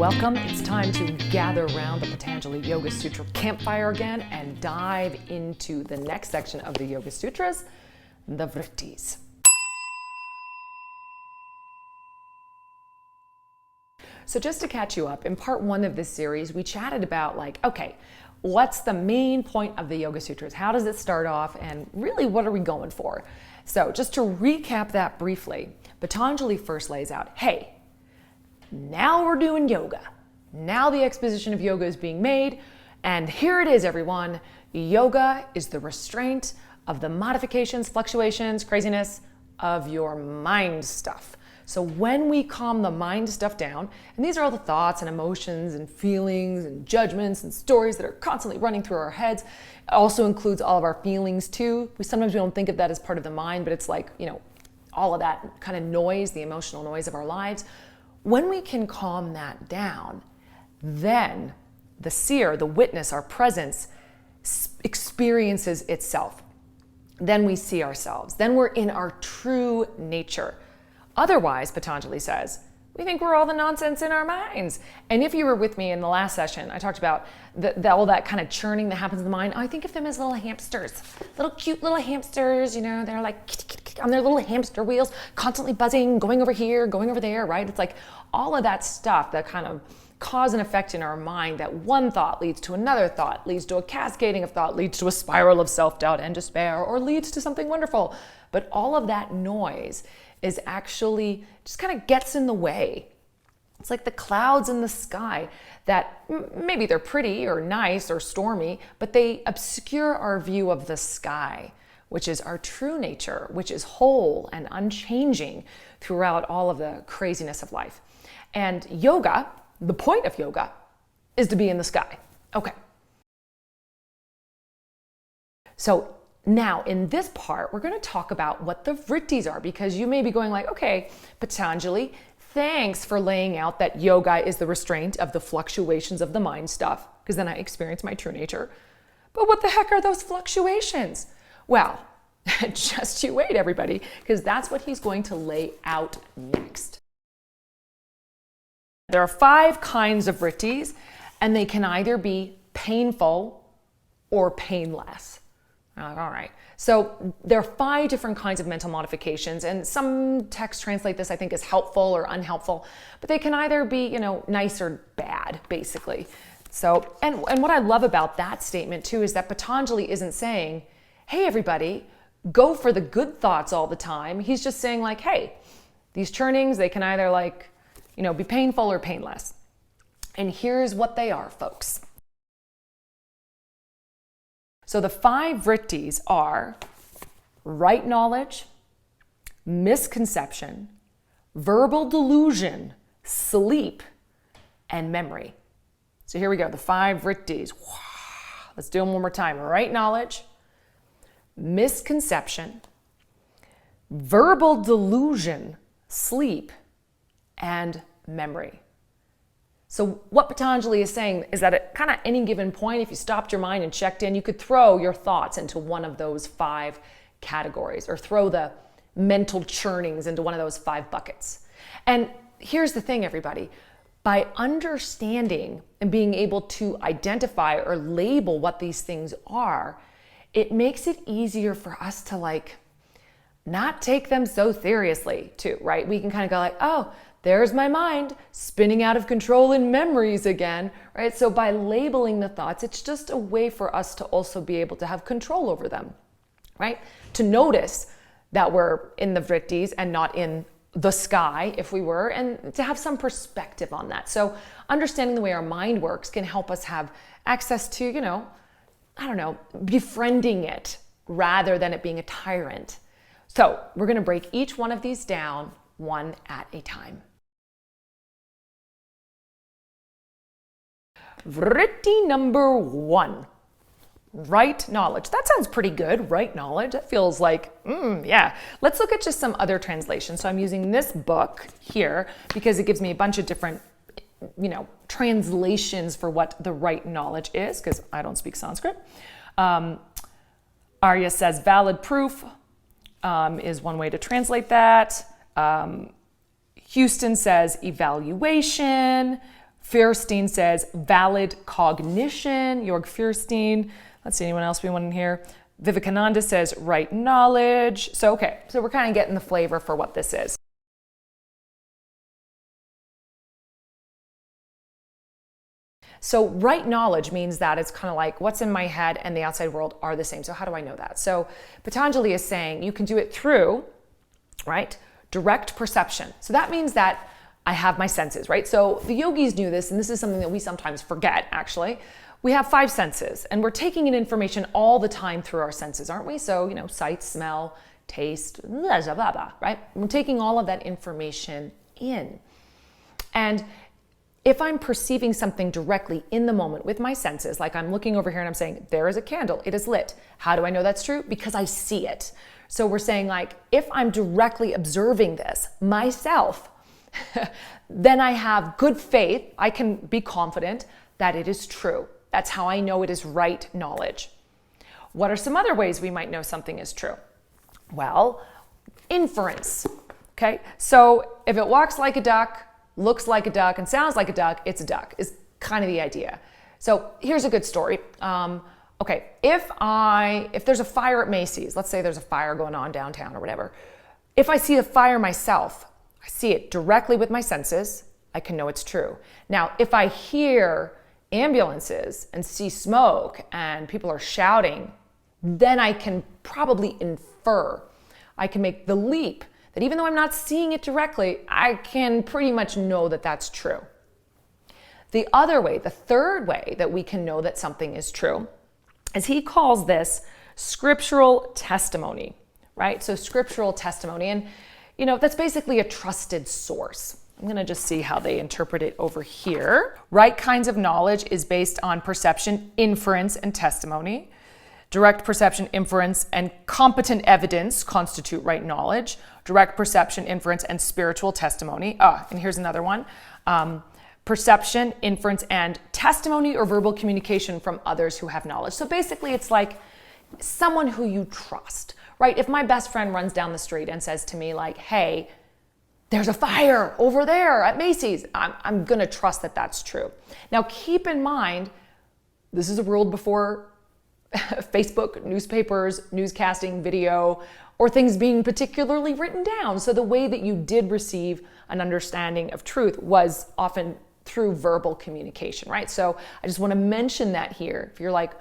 Welcome. It's time to gather around the Patanjali Yoga Sutra campfire again and dive into the next section of the Yoga Sutras, the Vrttis. So just to catch you up, in part one of this series, we chatted about okay, what's the main point of the Yoga Sutras? How does it start off? And really, what are we going for? So just to recap that briefly, Patanjali first lays out, hey, now we're doing yoga. Now the exposition of yoga is being made. And here it is, everyone. Yoga is the restraint of the modifications, fluctuations, craziness of your mind stuff. So when we calm the mind stuff down, and these are all the thoughts and emotions and feelings and judgments and stories that are constantly running through our heads. It also includes all of our feelings too. Sometimes we don't think of that as part of the mind, but it's all of that kind of noise, the emotional noise of our lives. When we can calm that down, then the seer, the witness, our presence experiences itself. Then we see ourselves. Then we're in our true nature. Otherwise, Patanjali says, we think we're all the nonsense in our minds. And if you were with me in the last session, I talked about all that kind of churning that happens in the mind. I think of them as little hamsters, little cute little hamsters, they're like on their little hamster wheels, constantly buzzing, going over here, going over there, right? It's like all of that stuff that kind of cause and effect in our mind, that one thought leads to another thought, leads to a cascading of thought, leads to a spiral of self-doubt and despair, or leads to something wonderful. But all of that noise is actually just kind of gets in the way. It's like the clouds in the sky that maybe they're pretty or nice or stormy, but they obscure our view of the sky, which is our true nature, which is whole and unchanging throughout all of the craziness of life. And yoga, the point of yoga, is to be in the sky. Okay. So now, in this part, we're going to talk about what the Vrttis are, because you may be going okay, Patanjali, thanks for laying out that yoga is the restraint of the fluctuations of the mind stuff, because then I experience my true nature. But what the heck are those fluctuations? Well, just you wait, everybody, because that's what he's going to lay out next. There are 5 kinds of Vrttis, and they can either be painful or painless. All right. So there are 5 different kinds of mental modifications, and some texts translate this, I think, as helpful or unhelpful, but they can either be, nice or bad, basically. So, and what I love about that statement too is that Patanjali isn't saying, hey, everybody, go for the good thoughts all the time. He's just saying hey, these churnings, they can either be painful or painless. And here's what they are, folks. So the 5 Vrttis are right knowledge, misconception, verbal delusion, sleep, and memory. So here we go, the 5 Vrttis. Let's do them one more time. Right knowledge, misconception, verbal delusion, sleep, and memory. So what Patanjali is saying is that at kind of any given point, if you stopped your mind and checked in, you could throw your thoughts into one of those 5 categories, or throw the mental churnings into one of those 5 buckets. And here's the thing, everybody. By understanding and being able to identify or label what these things are, it makes it easier for us to not take them so seriously too, right? We can kind of go oh, there's my mind spinning out of control in memories again, right? So by labeling the thoughts, it's just a way for us to also be able to have control over them, right? To notice that we're in the Vrttis and not in the sky, if we were, and to have some perspective on that. So understanding the way our mind works can help us have access to, befriending it rather than it being a tyrant. So we're going to break each one of these down one at a time. Vritti number 1, right knowledge. That sounds pretty good, right knowledge. That feels yeah. Let's look at just some other translations. So I'm using this book here because it gives me a bunch of different, translations for what the right knowledge is, because I don't speak Sanskrit. Arya says valid proof is one way to translate that. Houston says evaluation. Fierstein says valid cognition. Jorg Fierstein. Let's see, anyone else we want in here? Vivekananda says right knowledge. So, okay, so we're kind of getting the flavor for what this is. So right knowledge means that it's kind of like what's in my head and the outside world are the same. So how do I know that? So Patanjali is saying you can do it through, right, direct perception. So that means that I have my senses, right? So the yogis knew this, and this is something that we sometimes forget, actually. We have 5 senses, and we're taking in information all the time through our senses, aren't we? So, sight, smell, taste, blah, blah, blah, blah, right? We're taking all of that information in. And if I'm perceiving something directly in the moment with my senses, like I'm looking over here and I'm saying, there is a candle, it is lit. How do I know that's true? Because I see it. So we're saying like, if I'm directly observing this myself, then I have good faith, I can be confident that it is true. That's how I know it is right knowledge. What are some other ways we might know something is true? Well, inference, okay? So if it walks like a duck, looks like a duck, and sounds like a duck, it's a duck, is kind of the idea. So here's a good story. Okay, if there's a fire at Macy's, let's say there's a fire going on downtown or whatever, if I see the fire myself, I see it directly with my senses, I can know it's true. Now, if I hear ambulances and see smoke and people are shouting, then I can probably infer. I can make the leap that even though I'm not seeing it directly, I can pretty much know that that's true. The other way, the third way that we can know that something is true, is he calls this scriptural testimony, right? So scriptural testimony, and that's basically a trusted source. I'm going to just see how they interpret it over here. Right kinds of knowledge is based on perception, inference, and testimony. Direct perception, inference, and competent evidence constitute right knowledge. Direct perception, inference, and spiritual testimony. And here's another one. Perception, inference, and testimony or verbal communication from others who have knowledge. So basically it's like someone who you trust, right? If my best friend runs down the street and says to me like, hey, there's a fire over there at Macy's, I'm going to trust that that's true. Now keep in mind, this is a world before Facebook, newspapers, newscasting, video, or things being particularly written down. So the way that you did receive an understanding of truth was often through verbal communication, right? So I just want to mention that here. If you're like,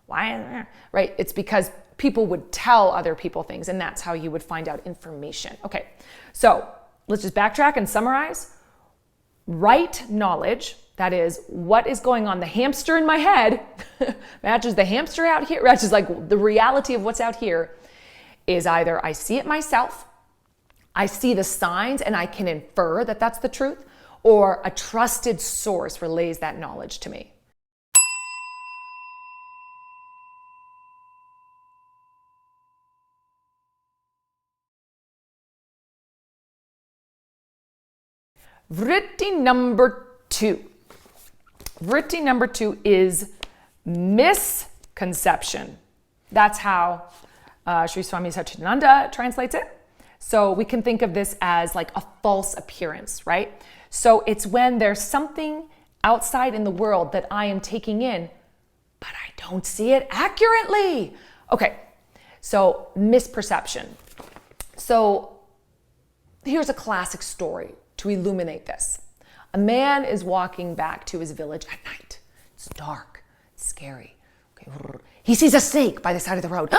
why, right? It's because people would tell other people things, and that's how you would find out information. Okay, so let's just backtrack and summarize. Right knowledge, that is what is going on, the hamster in my head, matches the hamster out here, matches like the reality of what's out here, is either I see it myself, I see the signs and I can infer that that's the truth, or a trusted source relays that knowledge to me. Vritti number 2. Vritti number 2 is misconception. That's how Sri Swami Satchidananda translates it. So we can think of this as like a false appearance, right? So it's when there's something outside in the world that I am taking in, but I don't see it accurately. Okay, so misperception. So here's a classic story to illuminate this. A man is walking back to his village at night. It's dark, it's scary. Okay. He sees a snake by the side of the road.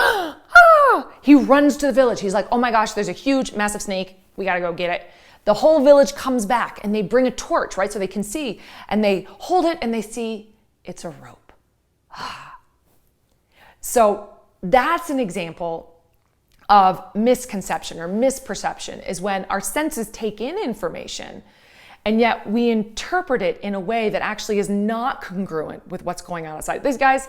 He runs to the village. He's like, oh my gosh, there's a huge, massive snake. We gotta go get it. The whole village comes back and they bring a torch, right? So they can see, and they hold it and they see it's a rope. So that's an example of misconception or misperception, is when our senses take in information and yet we interpret it in a way that actually is not congruent with what's going on outside. These guys,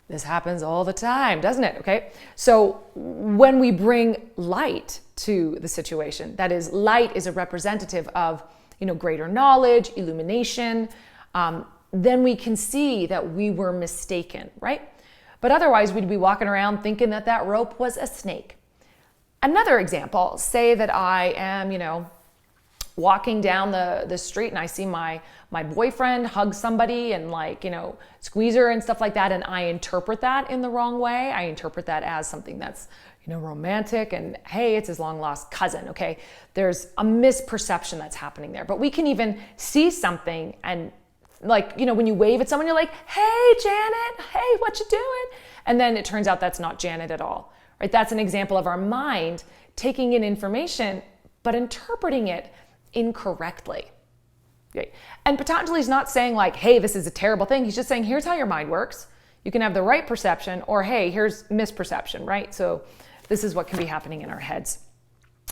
this happens all the time, doesn't it? Okay. So when we bring light to the situation, that is, light is a representative of, greater knowledge, illumination, then we can see that we were mistaken, right? But otherwise we'd be walking around thinking that that rope was a snake. Another example, say that I am, walking down the street and I see my boyfriend hug somebody and like, squeeze her and stuff like that, and I interpret that in the wrong way. I interpret that as something that's, romantic, and hey, it's his long lost cousin. Okay. There's a misperception that's happening there. But we can even see something and like, when you wave at someone, you're like, hey, Janet, hey, what you doing? And then it turns out that's not Janet at all, right? That's an example of our mind taking in information, but interpreting it incorrectly. Okay. And Patanjali is not saying like, hey, this is a terrible thing. He's just saying, here's how your mind works. You can have the right perception, or hey, here's misperception, right? So this is what can be happening in our heads.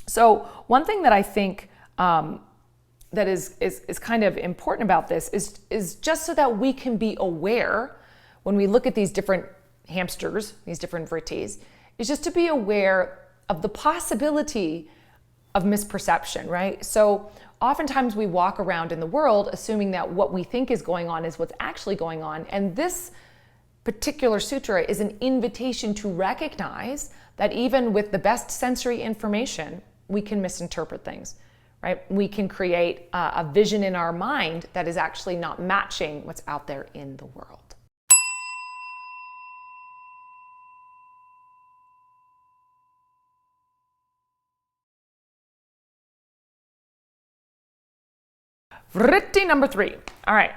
So one thing that I think that is kind of important about this is just so that we can be aware when we look at these different hamsters, these different Vrttis, is just to be aware of the possibility of misperception, right? So oftentimes we walk around in the world assuming that what we think is going on is what's actually going on. And this particular sutra is an invitation to recognize that even with the best sensory information, we can misinterpret things, right? We can create a vision in our mind that is actually not matching what's out there in the world. Vritti number 3. All right.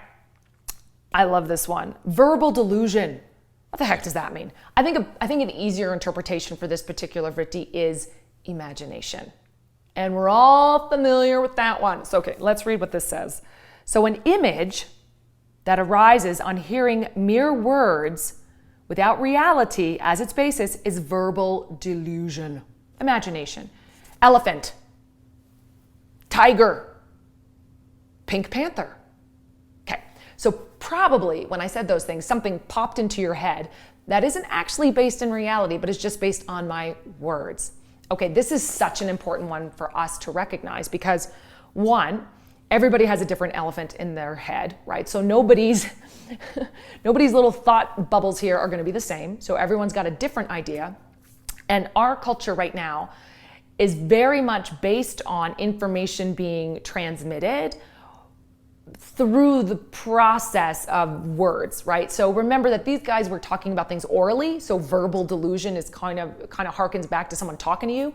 I love this one. Verbal delusion. What the heck does that mean? I think an easier interpretation for this particular vritti is imagination. And we're all familiar with that one. So, okay, let's read what this says. So an image that arises on hearing mere words without reality as its basis is verbal delusion. Imagination. Elephant. Tiger. Pink Panther. Okay, so probably when I said those things, something popped into your head that isn't actually based in reality, but is just based on my words. Okay, this is such an important one for us to recognize because, one, everybody has a different elephant in their head, right? So nobody's little thought bubbles here are going to be the same. So everyone's got a different idea. And our culture right now is very much based on information being transmitted through the process of words, right? So remember that these guys were talking about things orally, so verbal delusion is kind of harkens back to someone talking to you.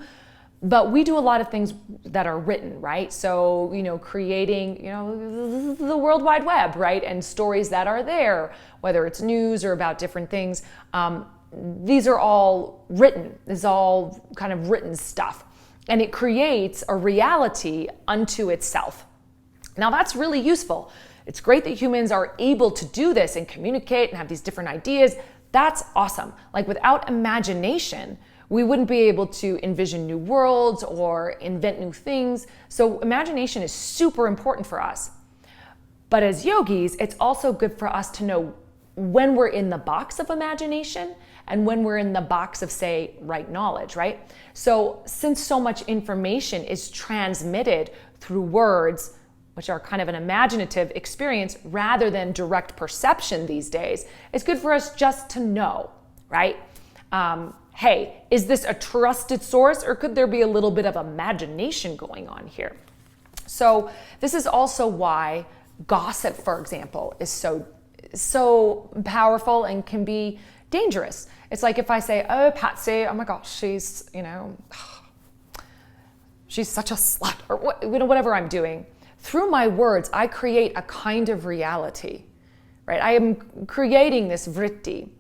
But we do a lot of things that are written, right? So, creating, the World Wide Web, right? And stories that are there, whether it's news or about different things. These are all written. This is all kind of written stuff. And it creates a reality unto itself. Now that's really useful. It's great that humans are able to do this and communicate and have these different ideas. That's awesome. Like without imagination, we wouldn't be able to envision new worlds or invent new things. So imagination is super important for us. But as yogis, it's also good for us to know when we're in the box of imagination and when we're in the box of, say, right knowledge, right? So since so much information is transmitted through words, which are kind of an imaginative experience rather than direct perception these days, it's good for us just to know, right? Hey, is this a trusted source or could there be a little bit of imagination going on here? So this is also why gossip, for example, is so powerful and can be dangerous. It's like if I say, oh, Patsy, oh my gosh, she's, she's such a slut, or whatever I'm doing. Through my words, I create a kind of reality, right? I am creating this vritti.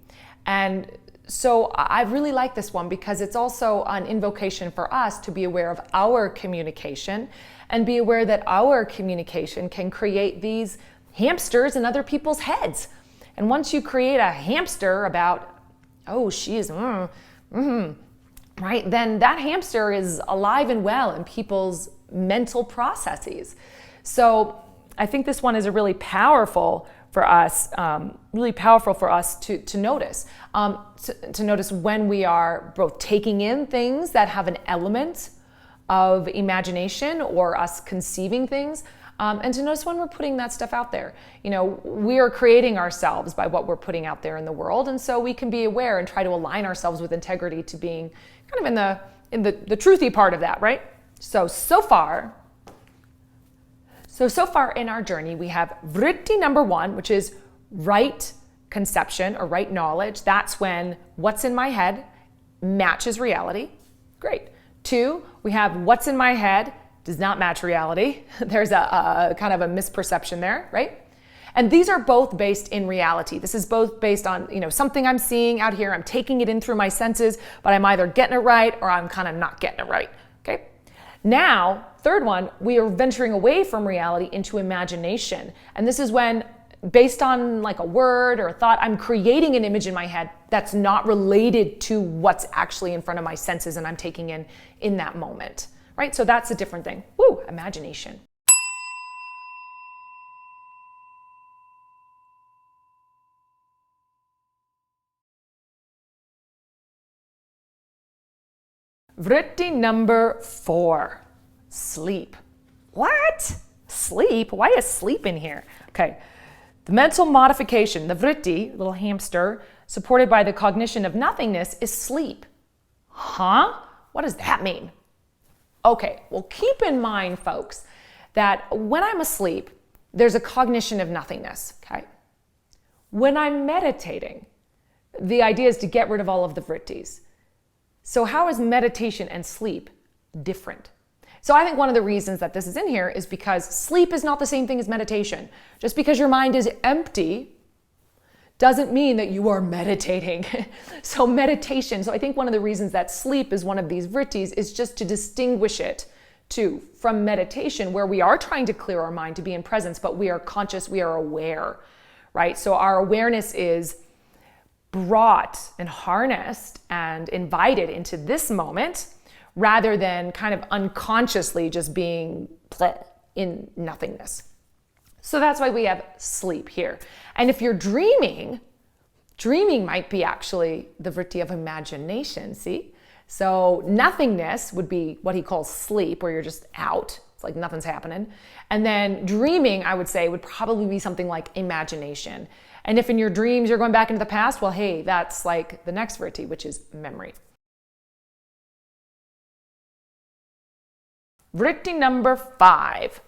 And so I really like this one because it's also an invocation for us to be aware of our communication and be aware that our communication can create these hamsters in other people's heads. And once you create a hamster about, oh, she's, right, then that hamster is alive and well in people's mental processes. So I think this one is a really powerful for us, to notice. To notice when we are both taking in things that have an element of imagination or us conceiving things, and to notice when we're putting that stuff out there. We are creating ourselves by what we're putting out there in the world, and so we can be aware and try to align ourselves with integrity to being kind of in the truthy part of that, right? So far, So far in our journey, we have vritti number 1, which is right conception or right knowledge. That's when what's in my head matches reality. Great. 2, we have what's in my head does not match reality. There's a kind of a misperception there, right? And these are both based in reality. This is both based on, something I'm seeing out here. I'm taking it in through my senses, but I'm either getting it right or I'm kind of not getting it right, okay? Now, third one, we are venturing away from reality into imagination. And this is when, based on like a word or a thought, I'm creating an image in my head that's not related to what's actually in front of my senses and I'm taking in that moment, right? So that's a different thing. Woo, imagination. Vritti number 4, sleep. What? Sleep? Why is sleep in here? Okay. The mental modification, the vritti, little hamster, supported by the cognition of nothingness, is sleep. Huh? What does that mean? Okay, well, keep in mind, folks, that when I'm asleep, there's a cognition of nothingness, okay? When I'm meditating, the idea is to get rid of all of the vrittis. So how is meditation and sleep different? So I think one of the reasons that this is in here is because sleep is not the same thing as meditation. Just because your mind is empty doesn't mean that you are meditating. So I think one of the reasons that sleep is one of these vrittis is just to distinguish it from meditation, where we are trying to clear our mind to be in presence, but we are conscious, we are aware, right? So our awareness is brought and harnessed and invited into this moment rather than kind of unconsciously just being in nothingness. So that's why we have sleep here. And if you're dreaming might be actually the vritti of imagination, see? So nothingness would be what he calls sleep, where you're just out. It's like nothing's happening. And then dreaming, I would say, would probably be something like imagination. And if in your dreams you're going back into the past, well, hey, that's like the next vritti, which is memory. Vritti number 5,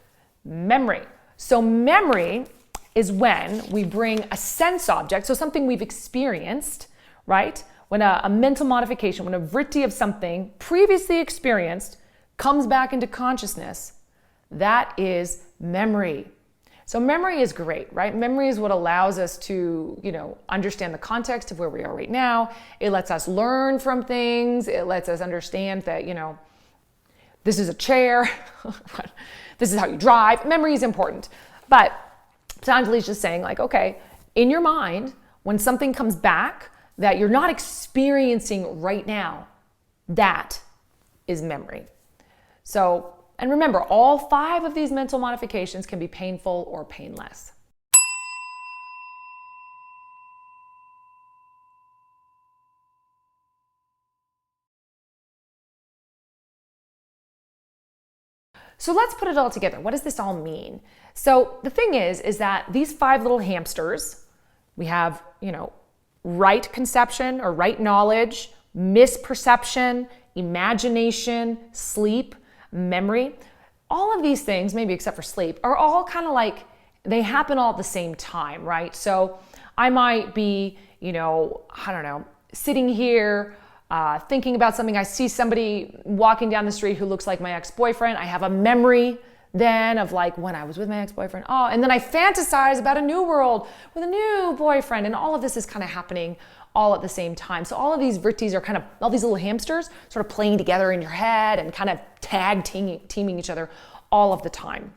memory. So memory is when we bring a sense object, so something we've experienced, right? When a mental modification, when a vritti of something previously experienced comes back into consciousness, that is memory. So memory is great, right? Memory is what allows us to, understand the context of where we are right now. It lets us learn from things. It lets us understand that, this is a chair. This is how you drive. Memory is important. But Patanjali's just saying, like, okay, in your mind, when something comes back that you're not experiencing right now, that is memory. So, and remember, all 5 of these mental modifications can be painful or painless. So let's put it all together. What does this all mean? So the thing is that these 5 little hamsters, we have, right conception or right knowledge, misperception, imagination, sleep, memory. All of these things, maybe except for sleep, are all kind of like, they happen all at the same time, right? So I might be, sitting here, thinking about something. I see somebody walking down the street who looks like my ex-boyfriend. I have a memory then of like when I was with my ex-boyfriend. Oh, and then I fantasize about a new world with a new boyfriend. And all of this is kind of happening all at the same time. So all of these vrittis are kind of, all these little hamsters sort of playing together in your head and kind of tag teaming each other all of the time.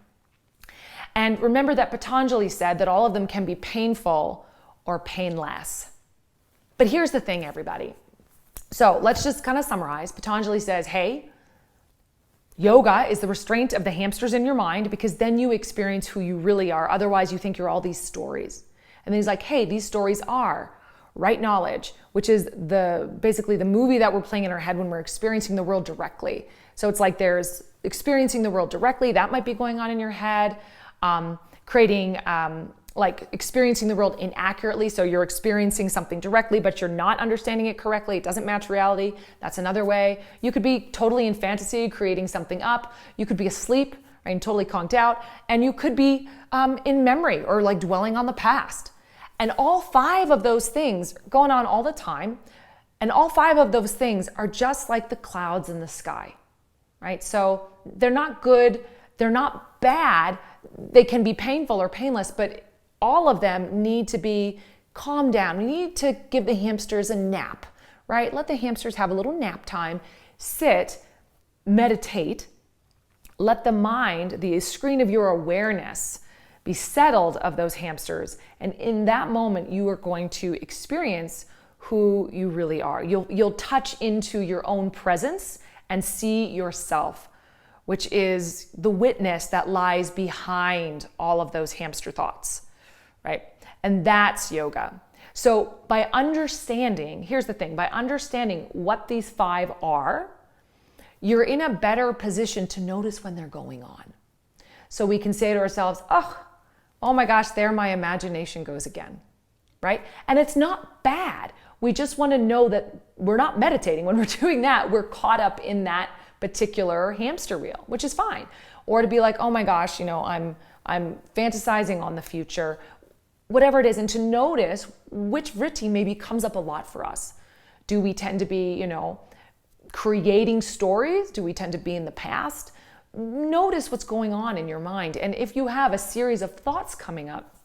And remember that Patanjali said that all of them can be painful or painless. But here's the thing, everybody. So let's just kind of summarize. Patanjali says, hey, yoga is the restraint of the hamsters in your mind, because then you experience who you really are. Otherwise, you think you're all these stories. And then he's like, hey, these stories are right knowledge, which is basically the movie that we're playing in our head when we're experiencing the world directly. So it's like there's experiencing the world directly, that might be going on in your head, creating like experiencing the world inaccurately. So you're experiencing something directly, but you're not understanding it correctly. It doesn't match reality. That's another way. You could be totally in fantasy, creating something up. You could be asleep, right? And totally conked out. And you could be in memory or like dwelling on the past. And all 5 of those things going on all the time. And all 5 of those things are just like the clouds in the sky, right? So they're not good, they're not bad. They can be painful or painless, but all of them need to be calmed down. We need to give the hamsters a nap, right? Let the hamsters have a little nap time, sit, meditate, let the mind, the screen of your awareness, be settled of those hamsters. And in that moment, you are going to experience who you really are. You'll touch into your own presence and see yourself, which is the witness that lies behind all of those hamster thoughts, right? And that's yoga. So by understanding, here's the thing, by understanding what these 5 are, you're in a better position to notice when they're going on. So we can say to ourselves, oh my gosh, there my imagination goes again, right? And it's not bad. We just want to know that we're not meditating. When we're doing that, we're caught up in that particular hamster wheel, which is fine. Or to be like, oh my gosh, I'm fantasizing on the future, whatever it is, and to notice which vritti maybe comes up a lot for us. Do we tend to be, creating stories? Do we tend to be in the past? Notice what's going on in your mind. And if you have a series of thoughts coming up,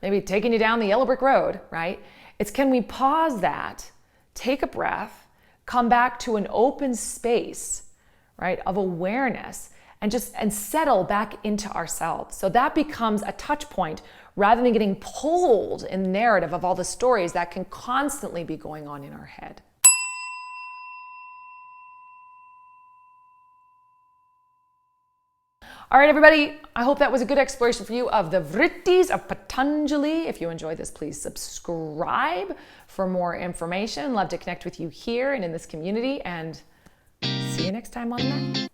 maybe taking you down the yellow brick road, right? It's, can we pause that, take a breath, come back to an open space, right, of awareness, and settle back into ourselves. So that becomes a touch point rather than getting pulled in the narrative of all the stories that can constantly be going on in our head. All right, everybody, I hope that was a good exploration for you of the Vrttis of Patanjali. If you enjoyed this, please subscribe for more information. Love to connect with you here and in this community, and see you next time on the mat.